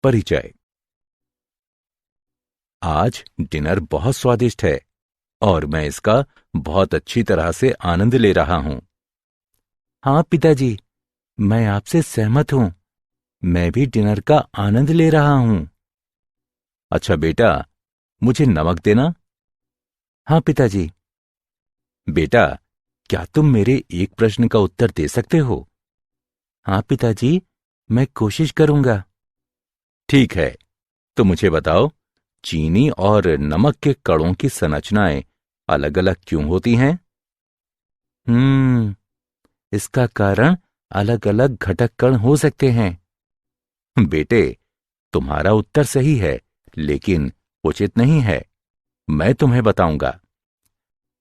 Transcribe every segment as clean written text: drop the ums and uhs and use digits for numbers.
परिचय। आज डिनर बहुत स्वादिष्ट है और मैं इसका बहुत अच्छी तरह से आनंद ले रहा हूं। हाँ पिताजी, मैं आपसे सहमत हूं। मैं भी डिनर का आनंद ले रहा हूं। अच्छा बेटा, मुझे नमक देना। हाँ पिताजी। बेटा, क्या तुम मेरे एक प्रश्न का उत्तर दे सकते हो? हाँ पिताजी, मैं कोशिश करूंगा। ठीक है, तो मुझे बताओ, चीनी और नमक के कणों की संरचनाएं अलग अलग क्यों होती हैं? इसका कारण अलग अलग घटक कण हो सकते हैं। बेटे, तुम्हारा उत्तर सही है, लेकिन उचित नहीं है। मैं तुम्हें बताऊंगा।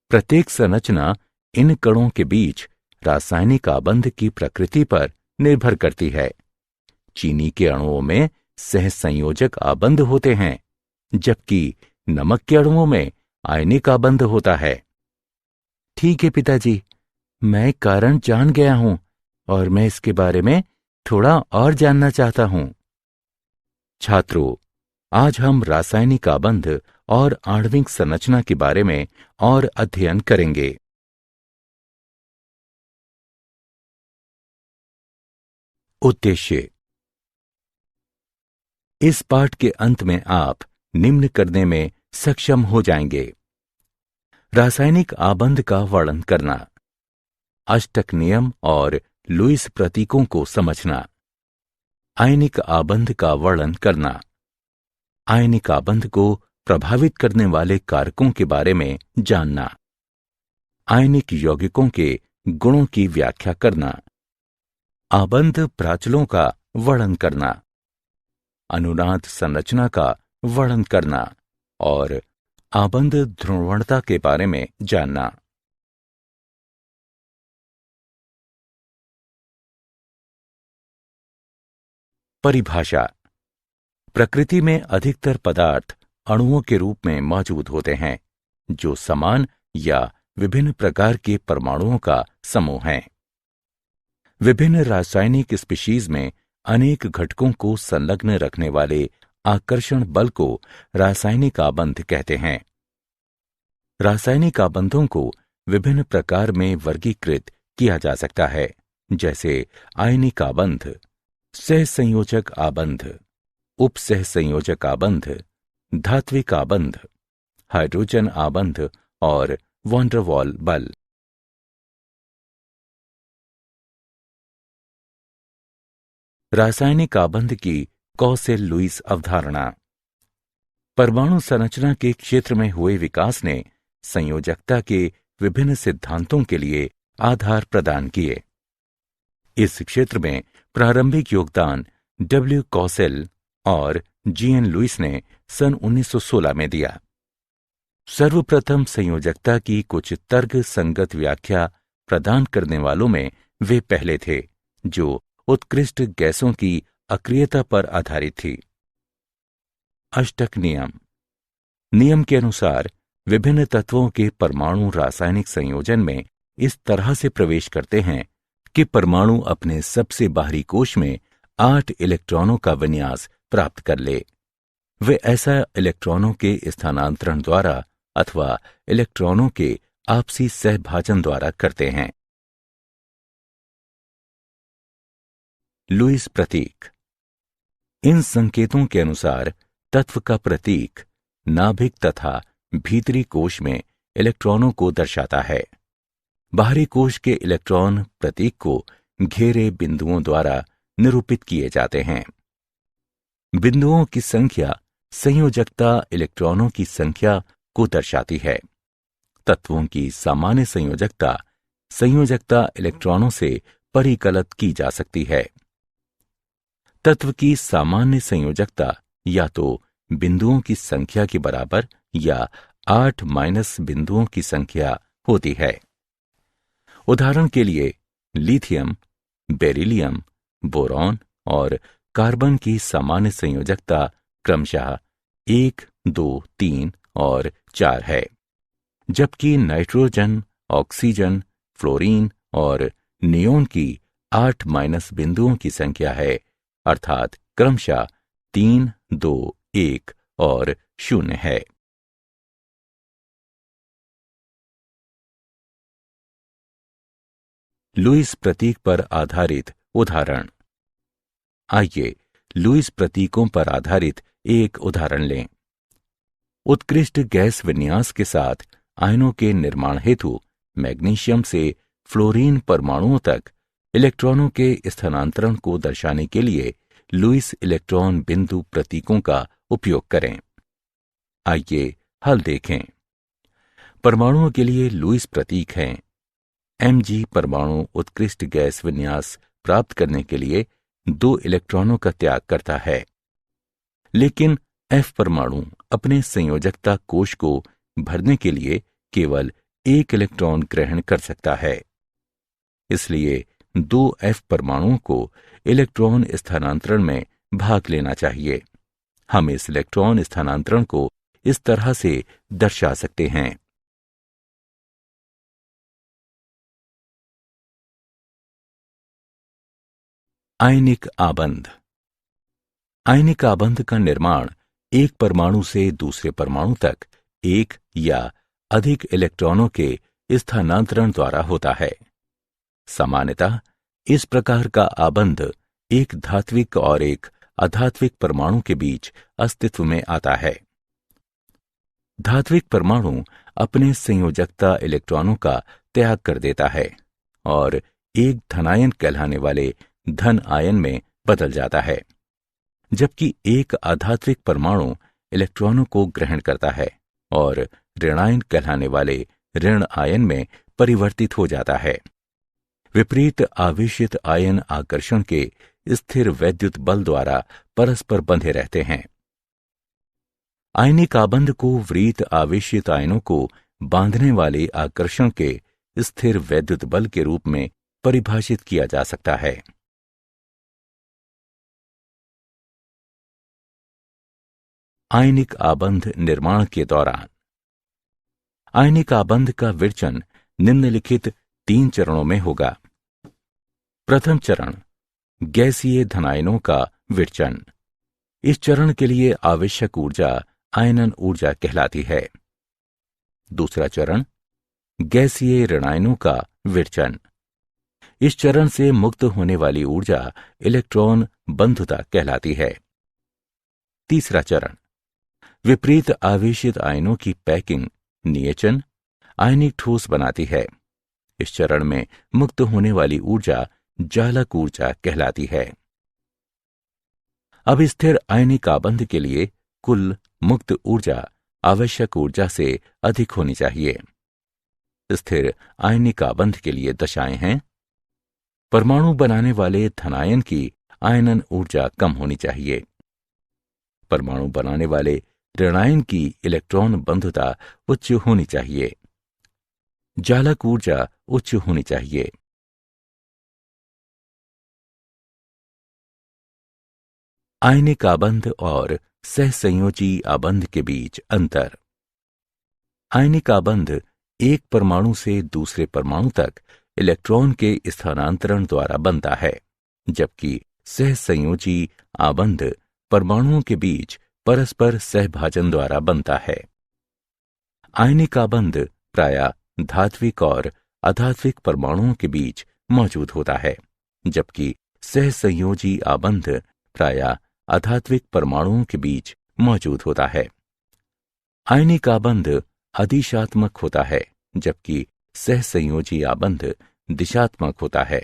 प्रत्येक संरचना इन कणों के बीच रासायनिक आबंध की प्रकृति पर निर्भर करती है। चीनी के अणुओं में सहसंयोजक आबंध होते हैं, जबकि नमक के अणुओं में आयनिक आबंध होता है। ठीक है पिताजी, मैं कारण जान गया हूं और मैं इसके बारे में थोड़ा और जानना चाहता हूं। छात्रों, आज हम रासायनिक आबंध और आणविक संरचना के बारे में और अध्ययन करेंगे। उद्देश्य। इस पाठ के अंत में आप निम्न करने में सक्षम हो जाएंगे: रासायनिक आबंध का वर्णन करना, अष्टक नियम और लुईस प्रतीकों को समझना, आयनिक आबंध का वर्णन करना, आयनिक आबंध को प्रभावित करने वाले कारकों के बारे में जानना, आयनिक यौगिकों के गुणों की व्याख्या करना, आबंध प्राचलों का वर्णन करना, अनुनाद संरचना का वर्णन करना और आबंध ध्रुवणता के बारे में जानना। परिभाषा। प्रकृति में अधिकतर पदार्थ अणुओं के रूप में मौजूद होते हैं, जो समान या विभिन्न प्रकार के परमाणुओं का समूह हैं। विभिन्न रासायनिक स्पीशीज में अनेक घटकों को संलग्न रखने वाले आकर्षण बल को रासायनिक आबंध कहते हैं। रासायनिक आबंधों को विभिन्न प्रकार में वर्गीकृत किया जा सकता है, जैसे आयनिक आबंध, सहसंयोजक आबंध, उपसहसंयोजक आबंध, धात्विक आबंध, हाइड्रोजन आबंध और वॉन्डरवॉल बल। रासायनिक आबंध की कॉसेल-लुईस अवधारणा। परमाणु संरचना के क्षेत्र में हुए विकास ने संयोजकता के विभिन्न सिद्धांतों के लिए आधार प्रदान किए। इस क्षेत्र में प्रारंभिक योगदान डब्ल्यू कॉसेल और जीएन लुईस ने सन 1916 में दिया। सर्वप्रथम संयोजकता की कुछ तर्क संगत व्याख्या प्रदान करने वालों में वे पहले थे, जो उत्कृष्ट गैसों की अक्रियता पर आधारित थी। अष्टक नियम। नियम के अनुसार विभिन्न तत्वों के परमाणु रासायनिक संयोजन में इस तरह से प्रवेश करते हैं कि परमाणु अपने सबसे बाहरी कोश में 8 इलेक्ट्रॉनों का विन्यास प्राप्त कर ले। वे ऐसा इलेक्ट्रॉनों के स्थानांतरण द्वारा अथवा इलेक्ट्रॉनों के आपसी सहभाजन द्वारा करते हैं। लुईस प्रतीक। इन संकेतों के अनुसार तत्व का प्रतीक नाभिक तथा भीतरी कोश में इलेक्ट्रॉनों को दर्शाता है। बाहरी कोश के इलेक्ट्रॉन प्रतीक को घेरे बिंदुओं द्वारा निरूपित किए जाते हैं। बिंदुओं की संख्या संयोजकता इलेक्ट्रॉनों की संख्या को दर्शाती है। तत्वों की सामान्य संयोजकता इलेक्ट्रॉनों से परिकलित की जा सकती है। तत्व की सामान्य संयोजकता या तो बिंदुओं की संख्या के बराबर या 8- बिंदुओं की संख्या होती है। उदाहरण के लिए लिथियम, बेरिलियम, बोरॉन और कार्बन की सामान्य संयोजकता क्रमशः 1, 2, 3 और 4 है, जबकि नाइट्रोजन, ऑक्सीजन, फ्लोरीन और नियोन की 8- बिंदुओं की संख्या है, अर्थात क्रमशः 3, 2, 1 और 0 है। लुईस प्रतीक पर आधारित उदाहरण। आइए लुईस प्रतीकों पर आधारित एक उदाहरण लें। उत्कृष्ट गैस विन्यास के साथ आयनों के निर्माण हेतु मैग्नीशियम से फ्लोरीन परमाणुओं तक इलेक्ट्रॉनों के स्थानांतरण को दर्शाने के लिए लुईस इलेक्ट्रॉन बिंदु प्रतीकों का उपयोग करें। आइए हल देखें। परमाणुओं के लिए लुईस प्रतीक हैं। Mg परमाणु उत्कृष्ट गैस विन्यास प्राप्त करने के लिए 2 इलेक्ट्रॉनों का त्याग करता है, लेकिन F परमाणु अपने संयोजकता कोश को भरने के लिए केवल 1 इलेक्ट्रॉन ग्रहण कर सकता है। इसलिए 2 F परमाणुओं को इलेक्ट्रॉन स्थानांतरण में भाग लेना चाहिए। हम इस इलेक्ट्रॉन स्थानांतरण को इस तरह से दर्शा सकते हैं। आयनिक आबंध। आयनिक आबंध का निर्माण एक परमाणु से दूसरे परमाणु तक एक या अधिक इलेक्ट्रॉनों के स्थानांतरण द्वारा होता है। सामान्यतः इस प्रकार का आबंध एक धात्विक और एक अधात्विक परमाणु के बीच अस्तित्व में आता है। धात्विक परमाणु अपने संयोजकता इलेक्ट्रॉनों का त्याग कर देता है और एक धनायन कहलाने वाले धन आयन में बदल जाता है, जबकि एक आधात्विक परमाणु इलेक्ट्रॉनों को ग्रहण करता है और ऋणायन कहलाने वाले ऋण आयन में परिवर्तित हो जाता है। विपरीत आवेशित आयन आकर्षण के स्थिर वैद्युत बल द्वारा परस्पर बंधे रहते हैं। आयनिक आबंध को विपरीत आवेशित आयनों को बांधने वाले आकर्षण के स्थिर वैद्युत बल के रूप में परिभाषित किया जा सकता है। आयनिक आबंध निर्माण के दौरान आयनिक आबंध का विरचन निम्नलिखित 3 चरणों में होगा। प्रथम चरण, गैसीय धनायनों का विरचन। इस चरण के लिए आवश्यक ऊर्जा आयनन ऊर्जा कहलाती है। दूसरा चरण, गैसीय ऋणायनों का विरचन। इस चरण से मुक्त होने वाली ऊर्जा इलेक्ट्रॉन बंधुता कहलाती है। तीसरा चरण, विपरीत आवेशित आयनों की पैकिंग नियचन आयनिक ठोस बनाती है। इस चरण में मुक्त होने वाली ऊर्जा जालक ऊर्जा कहलाती है। अब स्थिर आयनिक आबंध के लिए कुल मुक्त ऊर्जा आवश्यक ऊर्जा से अधिक होनी चाहिए। स्थिर आयनिक आबंध के लिए दशाएं हैं। परमाणु बनाने वाले धनायन की आयनन ऊर्जा कम होनी चाहिए। परमाणु बनाने वाले ऋणायन की इलेक्ट्रॉन बंधुता उच्च होनी चाहिए। जालक ऊर्जा उच्च होनी चाहिए। आयनिक आबंध और सहसंयोजी आबंध के बीच अंतर। आयनिक आबंध एक परमाणु से दूसरे परमाणु तक इलेक्ट्रॉन के स्थानांतरण द्वारा बनता है, जबकि सहसंयोजी आबंध परमाणुओं के बीच परस्पर सहभाजन द्वारा बनता है। आयनिक आबंध प्रायः धात्विक और अधात्विक परमाणुओं के बीच मौजूद होता है, जबकि सहसंयोजी आबंध प्रायः अधात्विक परमाणुओं के बीच मौजूद होता है। आयनिक आबंध अधिशात्मक होता है, जबकि सहसंयोजी आबंध दिशात्मक होता है।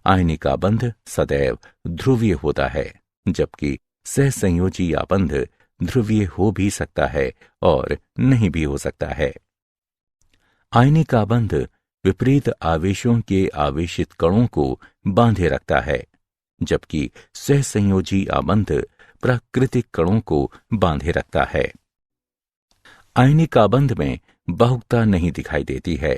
आयनिक आबंध सदैव ध्रुवीय होता है, जबकि सहसंयोजी आबंध ध्रुवीय हो भी सकता है और नहीं भी हो सकता है। आयनिक आबंध विपरीत आवेशों के आवेशित कणों को बांधे रखता है, जबकि सहसंयोजी आबंध प्राकृतिक कणों को बांधे रखता है। आयनिक आबंध में बहुकता नहीं दिखाई देती है,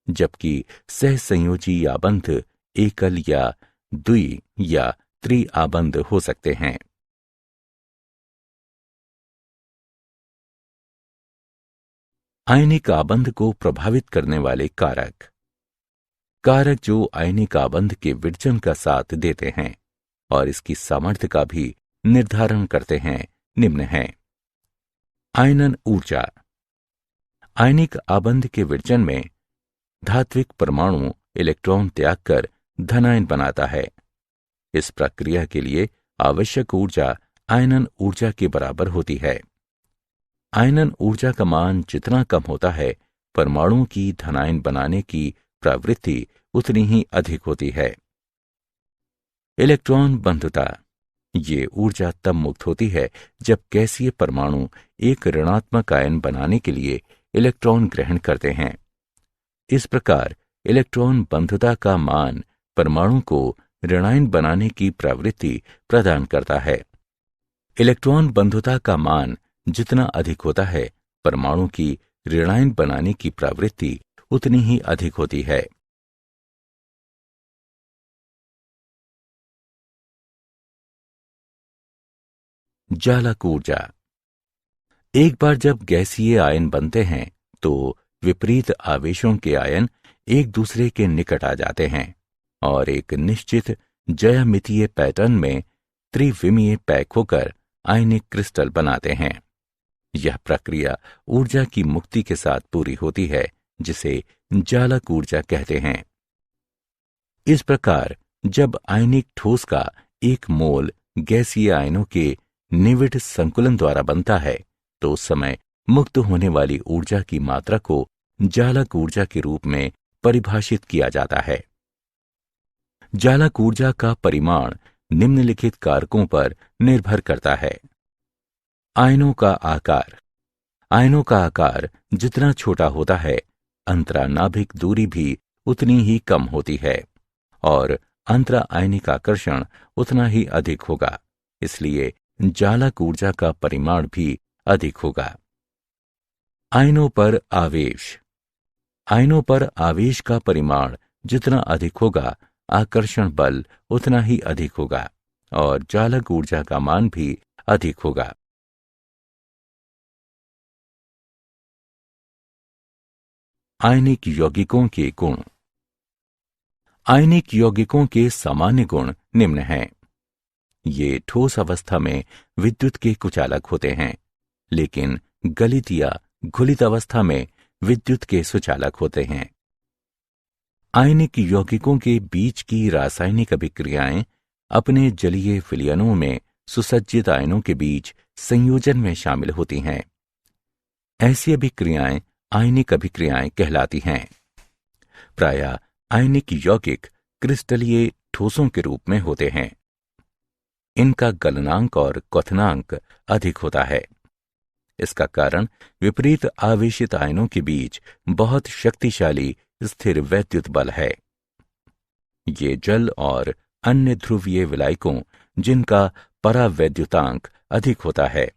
जबकि सहसंयोजी आबंध एकल या द्वि या त्रि आबंध हो सकते हैं। आयनिक आबंध को प्रभावित करने वाले कारक। कारक जो आयनिक आबंध के विरचन का साथ देते हैं और इसकी सामर्थ्य का भी निर्धारण करते हैं निम्न हैं। आयनन ऊर्जा। आयनिक आबंध के विरचन में धात्विक परमाणु इलेक्ट्रॉन त्याग कर धनायन बनाता है। इस प्रक्रिया के लिए आवश्यक ऊर्जा आयनन ऊर्जा के बराबर होती है। आयनन ऊर्जा का मान जितना कम होता है, परमाणु की धनायन बनाने की प्रवृत्ति उतनी ही अधिक होती है। इलेक्ट्रॉन बंधुता। ये ऊर्जा तब मुक्त होती है जब गैसीय परमाणु एक ऋणात्मक आयन बनाने के लिए इलेक्ट्रॉन ग्रहण करते हैं। इस प्रकार इलेक्ट्रॉन बंधुता का मान परमाणु को ऋणायन बनाने की प्रवृत्ति प्रदान करता है। इलेक्ट्रॉन बंधुता का मान जितना अधिक होता है, परमाणु की ऋणायन बनाने की प्रवृत्ति उतनी ही अधिक होती है। जालक ऊर्जा। एक बार जब गैसीय आयन बनते हैं तो विपरीत आवेशों के आयन एक दूसरे के निकट आ जाते हैं और एक निश्चित ज्यामितीय पैटर्न में त्रिविमीय पैक होकर आयनिक क्रिस्टल बनाते हैं। यह प्रक्रिया ऊर्जा की मुक्ति के साथ पूरी होती है, जिसे जालक ऊर्जा कहते हैं। इस प्रकार जब आयनिक ठोस का एक मोल गैसीय आयनों के निविड़ संकुलन द्वारा बनता है, तो उस समय मुक्त होने वाली ऊर्जा की मात्रा को जालक ऊर्जा के रूप में परिभाषित किया जाता है। जालक ऊर्जा का परिमाण निम्नलिखित कारकों पर निर्भर करता है। आयनों का आकार। आयनों का आकार जितना छोटा होता है, अंतरानाभिक दूरी भी उतनी ही कम होती है और अंतरा आयनिक आकर्षण उतना ही अधिक होगा। इसलिए जालक ऊर्जा का परिमाण भी अधिक होगा। आयनों पर आवेश। आयनों पर आवेश का परिमाण जितना अधिक होगा, आकर्षण बल उतना ही अधिक होगा और जालक ऊर्जा का मान भी अधिक होगा। आयनिक यौगिकों के गुण। आयनिक यौगिकों के सामान्य गुण निम्न हैं। ये ठोस अवस्था में विद्युत के कुचालक होते हैं, लेकिन गलित या घुलित अवस्था में विद्युत के सुचालक होते हैं। आयनिक यौगिकों के बीच की रासायनिक अभिक्रियाएं अपने जलीय विलयनों में सुसज्जित आयनों के बीच संयोजन में शामिल होती हैं। ऐसी अभिक्रियाएं आयनिक अभिक्रियाएं कहलाती हैं। प्रायः आयनिक यौगिक क्रिस्टलीय ठोसों के रूप में होते हैं। इनका गलनांक और क्वथनांक अधिक होता है। इसका कारण विपरीत आवेशित आयनों के बीच बहुत शक्तिशाली स्थिर वैद्युत बल है। ये जल और अन्य ध्रुवीय विलायकों जिनका परावैद्युतांक अधिक होता है,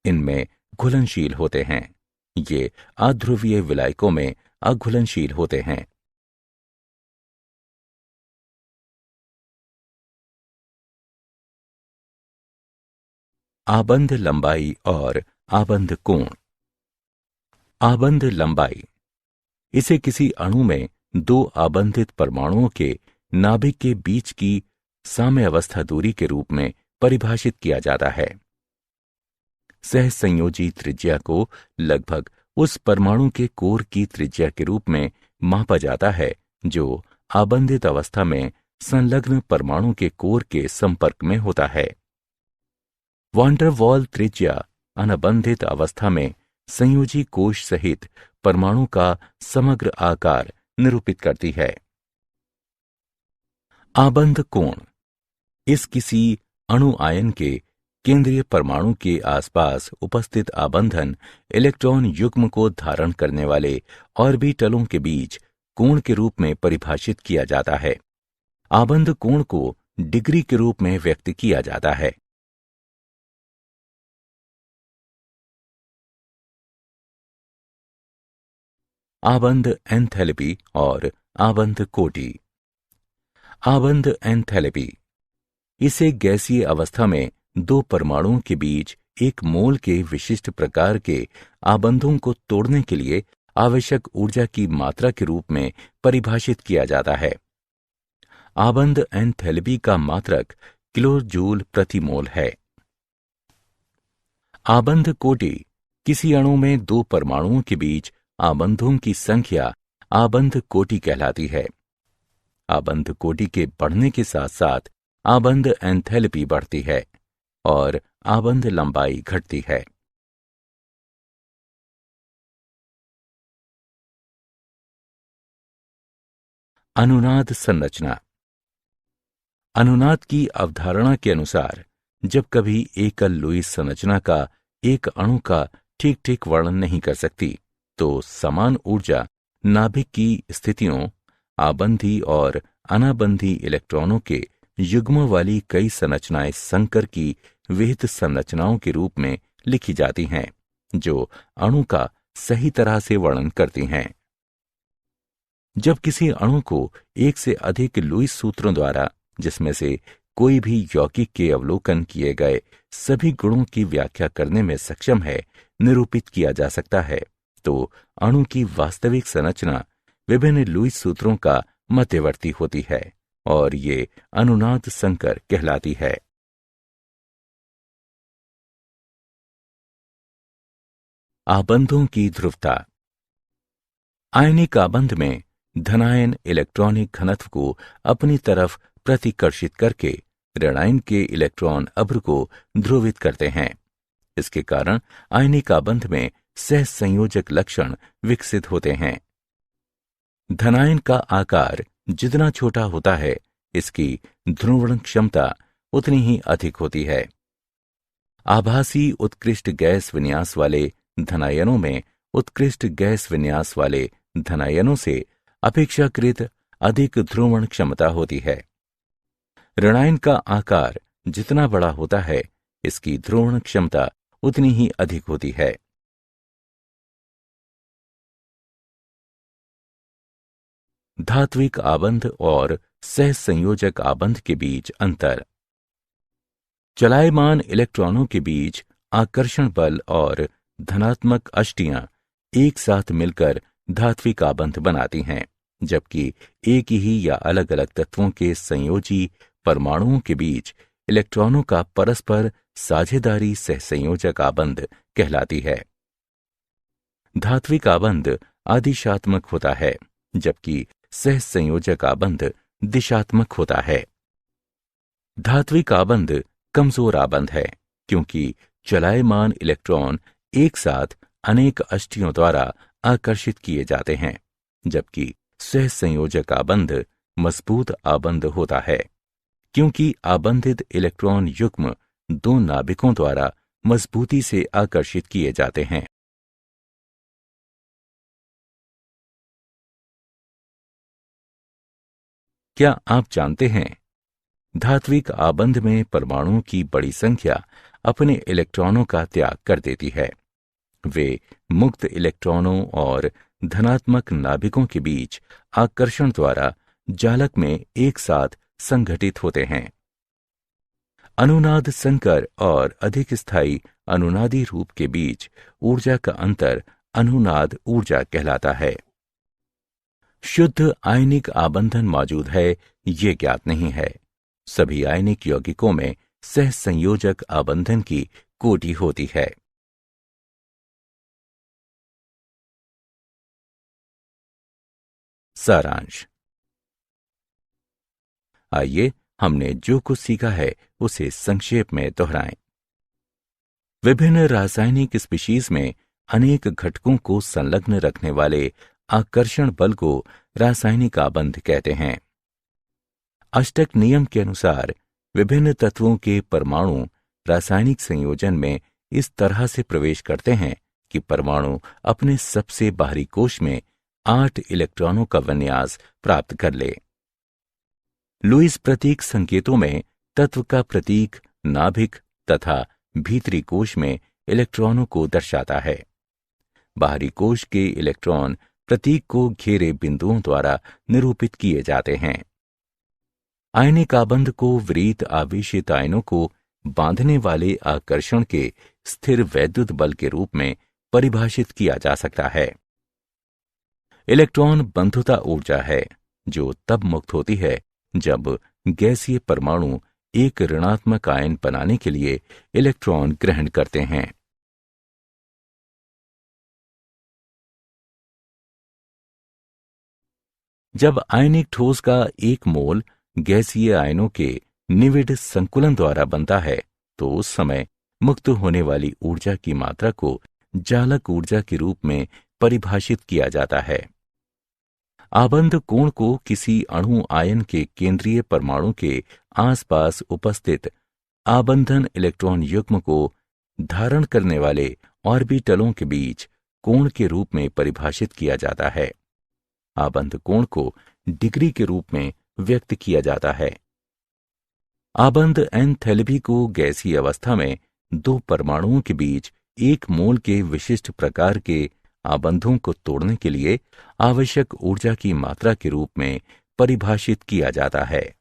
इनमें घुलनशील होते हैं। ये अध्रुवीय विलायकों में अघुलनशील होते हैं। आबंध लंबाई और आबंध कोण। आबंध लंबाई। इसे किसी अणु में दो आबंधित परमाणुओं के नाभिक के बीच की साम्यावस्था दूरी के रूप में परिभाषित किया जाता है। सहसंयोजी त्रिज्या को लगभग उस परमाणु के कोर की त्रिज्या के रूप में मापा जाता है जो आबंधित अवस्था में संलग्न परमाणु के कोर के संपर्क में होता है। वॉन डर वाल त्रिज्या अनबंधित अवस्था में संयोजी कोश सहित परमाणु का समग्र आकार निरूपित करती है। आबंध कोण। इस किसी अणु आयन के केंद्रीय परमाणु के आसपास उपस्थित आबंधन इलेक्ट्रॉन युग्म को धारण करने वाले ऑर्बिटलों के बीच कोण के रूप में परिभाषित किया जाता है। आबंध कोण को डिग्री के रूप में व्यक्त किया जाता है। आबंध एंथैल्पी और आबंध कोटि। आबंध एंथैल्पी। इसे गैसीय अवस्था में दो परमाणुओं के बीच एक मोल के विशिष्ट प्रकार के आबंधों को तोड़ने के लिए आवश्यक ऊर्जा की मात्रा के रूप में परिभाषित किया जाता है। आबंध एंथैल्पी का मात्रक किलो जूल प्रति मोल है। आबंध कोटि किसी अणु में दो परमाणुओं के बीच आबंधों की संख्या आबंध कोटि कहलाती है। आबंध कोटि के बढ़ने के साथ साथ आबंध एंथैल्पी बढ़ती है और आबंध लंबाई घटती है। अनुनाद संरचना। अनुनाद की अवधारणा के अनुसार जब कभी एकल लुईस संरचना का एक अणु का ठीक ठीक वर्णन नहीं कर सकती तो समान ऊर्जा नाभिक की स्थितियों, आबंधी और अनाबंधी इलेक्ट्रॉनों के युग्मों वाली कई संरचनाएं संकर की विहित संरचनाओं के रूप में लिखी जाती हैं, जो अणु का सही तरह से वर्णन करती हैं। जब किसी अणु को एक से अधिक लुईस सूत्रों द्वारा, जिसमें से कोई भी यौगिक के अवलोकन किए गए सभी गुणों की व्याख्या करने में सक्षम है, निरूपित किया जा सकता है, तो अणु की वास्तविक संरचना विभिन्न लुईस सूत्रों का मध्यवर्ती होती है और ये अनुनाद संकर कहलाती है। आबंधों की ध्रुवता। आयनिक आबंध में धनायन इलेक्ट्रॉनिक घनत्व को अपनी तरफ प्रतिकर्षित करके ऋणायन के इलेक्ट्रॉन अभ्र को ध्रुवित करते हैं। इसके कारण आयनिक आबंध में सहसंयोजक लक्षण विकसित होते हैं। धनायन का आकार जितना छोटा होता है, इसकी ध्रुवण क्षमता उतनी ही अधिक होती है। आभासी उत्कृष्ट गैस विन्यास वाले धनायनों में उत्कृष्ट गैस विन्यास वाले धनायनों से अपेक्षाकृत अधिक ध्रुवण क्षमता होती है। ऋणायन का आकार जितना बड़ा होता है, इसकी ध्रुवण क्षमता उतनी ही अधिक होती है। धात्विक आबंध और सहसंयोजक आबंध के बीच अंतर। चलायमान इलेक्ट्रॉनों के बीच आकर्षण बल और धनात्मक अष्टियां एक साथ मिलकर धात्विक आबंध बनाती हैं, जबकि एक ही या अलग अलग तत्वों के संयोजी परमाणुओं के बीच इलेक्ट्रॉनों का परस्पर साझेदारी सहसंयोजक आबंध कहलाती है। धात्विक आबंध आदिशात्मक होता है, जबकि सहसंयोजक आबंध दिशात्मक होता है। धात्विक आबंध कमजोर आबंध है, क्योंकि चलायमान इलेक्ट्रॉन एक साथ अनेक अष्टियों द्वारा आकर्षित किए जाते हैं, जबकि सहसंयोजक आबंध मजबूत आबंध होता है, क्योंकि आबंधित इलेक्ट्रॉन युग्म दो नाभिकों द्वारा मजबूती से आकर्षित किए जाते हैं। क्या आप जानते हैं, धात्विक आबंध में परमाणुओं की बड़ी संख्या अपने इलेक्ट्रॉनों का त्याग कर देती है। वे मुक्त इलेक्ट्रॉनों और धनात्मक नाभिकों के बीच आकर्षण द्वारा जालक में एक साथ संघटित होते हैं। अनुनाद संकर और अधिक स्थायी अनुनादी रूप के बीच ऊर्जा का अंतर अनुनाद ऊर्जा कहलाता है। शुद्ध आयनिक आबंधन मौजूद है, ये ज्ञात नहीं है। सभी आयनिक यौगिकों में सहसंयोजक आबंधन की कोटि होती है। सारांश। आइए हमने जो कुछ सीखा है उसे संक्षेप में दोहराएं। विभिन्न रासायनिक स्पीशीज में अनेक घटकों को संलग्न रखने वाले आकर्षण बल को रासायनिक आबंध कहते हैं। अष्टक नियम के अनुसार विभिन्न तत्वों के परमाणु रासायनिक संयोजन में इस तरह से प्रवेश करते हैं कि परमाणु अपने सबसे बाहरी कोश में 8 इलेक्ट्रॉनों का विन्यास प्राप्त कर ले। लुईस प्रतीक संकेतों में तत्व का प्रतीक नाभिक तथा भीतरी कोश में इलेक्ट्रॉनों को दर्शाता है। बाहरी कोश के इलेक्ट्रॉन प्रतीक को घेरे बिंदुओं द्वारा निरूपित किए जाते हैं। आयनिक आबंध को विपरीत आवेशित आयनों को बांधने वाले आकर्षण के स्थिर वैद्युत बल के रूप में परिभाषित किया जा सकता है। इलेक्ट्रॉन बंधुता ऊर्जा है, जो तब मुक्त होती है जब गैसीय परमाणु एक ऋणात्मक आयन बनाने के लिए इलेक्ट्रॉन ग्रहण करते हैं जब आयनिक ठोस का एक मोल गैसीय आयनों के निविड़ संकुलन द्वारा बनता है तो उस समय मुक्त होने वाली ऊर्जा की मात्रा को जालक ऊर्जा के रूप में परिभाषित किया जाता है। आबंध कोण को किसी अणु आयन के केंद्रीय परमाणु के आसपास उपस्थित आबंधन इलेक्ट्रॉन युग्म को धारण करने वाले ऑर्बिटलों के बीच कोण के रूप में परिभाषित किया जाता है। आबंध कोण को डिग्री के रूप में व्यक्त किया जाता है। आबंध एंथैल्पी को गैसीय अवस्था में दो परमाणुओं के बीच एक मोल के विशिष्ट प्रकार के आबंधों को तोड़ने के लिए आवश्यक ऊर्जा की मात्रा के रूप में परिभाषित किया जाता है।